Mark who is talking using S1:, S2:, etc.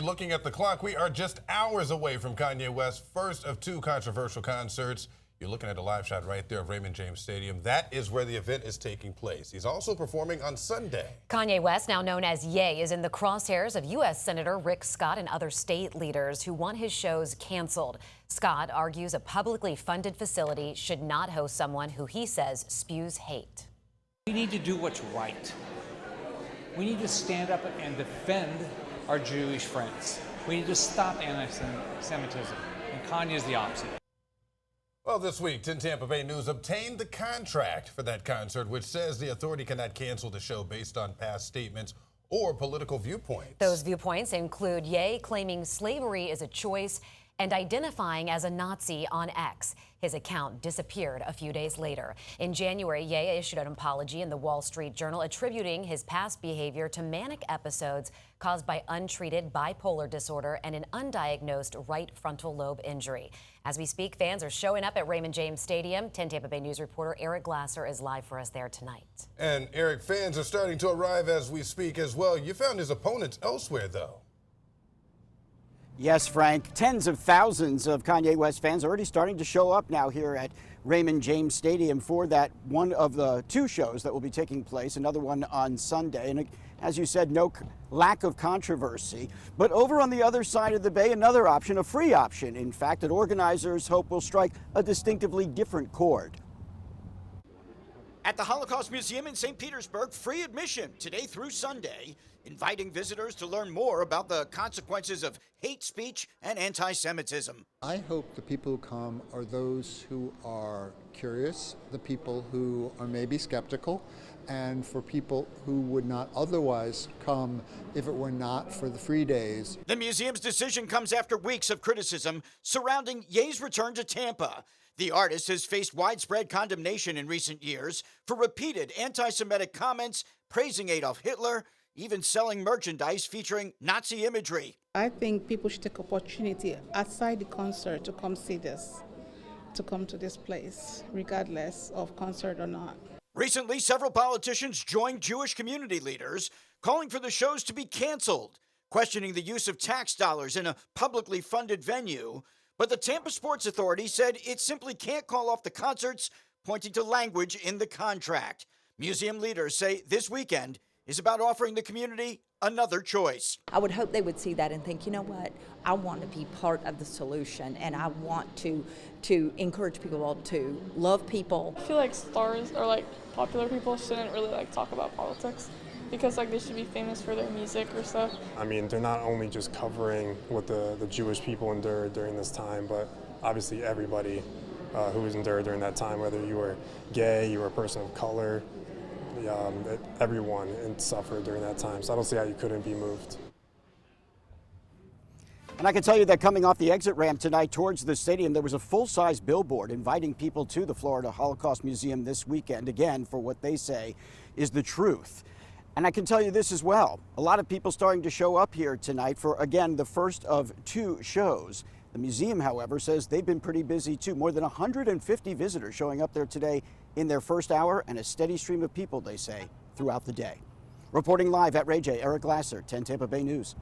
S1: looking at the clock, we are just hours away from Kanye West's first of two controversial concerts. You're looking at a live shot right there of Raymond James Stadium. That is where the event is taking place. He's also performing on Sunday.
S2: Kanye West, now known as Ye, is in the crosshairs of U.S. Senator Rick Scott and other state leaders who want his shows canceled. Scott argues a publicly funded facility should not host someone who he says spews hate.
S3: We need to do what's right. We need to stand up and defend our Jewish friends. We need to stop anti-Semitism, and Kanye is the opposite.
S1: Well, this week, 10 Tampa Bay News obtained the contract for that concert, which says the authority cannot cancel the show based on past statements or political viewpoints.
S2: Those viewpoints include Ye claiming slavery is a choice and identifying as a Nazi on X. His account disappeared a few days later. In January, Ye issued an apology in the Wall Street Journal attributing his past behavior to manic episodes caused by untreated bipolar disorder and an undiagnosed right frontal lobe injury. As we speak, fans are showing up at Raymond James Stadium. 10 Tampa Bay News reporter Eric Glasser is live for us there tonight.
S1: And Eric, fans are starting to arrive as we speak as well. You found his opponents elsewhere, though.
S4: Yes, Frank. Tens of thousands of Kanye West fans already starting to show up now here at Raymond James Stadium for that one of the two shows that will be taking place, another one on Sunday. And as you said, no lack of controversy. But over on the other side of the bay, another option, a free option, in fact, that organizers hope will strike a distinctly different chord.
S5: At the Holocaust Museum in St. Petersburg, free admission today through Sunday, inviting visitors to learn more about the consequences of hate speech and anti-Semitism.
S6: I hope the people who come are those who are curious, the people who are maybe skeptical, and for people who would not otherwise come if it were not for the free days.
S5: The museum's decision comes after weeks of criticism surrounding Ye's return to Tampa. The artist has faced widespread condemnation in recent years for repeated anti-Semitic comments, praising Adolf Hitler, even selling merchandise featuring Nazi imagery.
S7: I think people should take opportunity outside the concert to come see this, to come to this place, regardless of concert or not.
S5: Recently, several politicians joined Jewish community leaders, calling for the shows to be canceled, questioning the use of tax dollars in a publicly funded venue. But the Tampa Sports Authority said it simply can't call off the concerts, pointing to language in the contract. Museum leaders say this weekend is about offering the community another choice.
S8: I would hope they would see that and think, you know what, I want to be part of the solution, and I want to encourage people to love people.
S9: I feel like stars or like popular people shouldn't really like talk about politics, because like they should be famous for their music or stuff.
S10: I mean, they're not only just covering what the Jewish people endured during this time, but obviously everybody who was endured during that time, whether you were gay, you were a person of color, everyone suffered during that time. So I don't see how you couldn't be moved.
S4: And I can tell you that coming off the exit ramp tonight towards the stadium, there was a full-size billboard inviting people to the Florida Holocaust Museum this weekend, again, for what they say is the truth. And I can tell you this as well. A lot of people starting to show up here tonight for, again, the first of two shows. The museum, however, says they've been pretty busy too. More than 150 visitors showing up there today in their first hour, and a steady stream of people, they say, throughout the day. Reporting live at Ray J, Eric Glasser, 10 Tampa Bay News.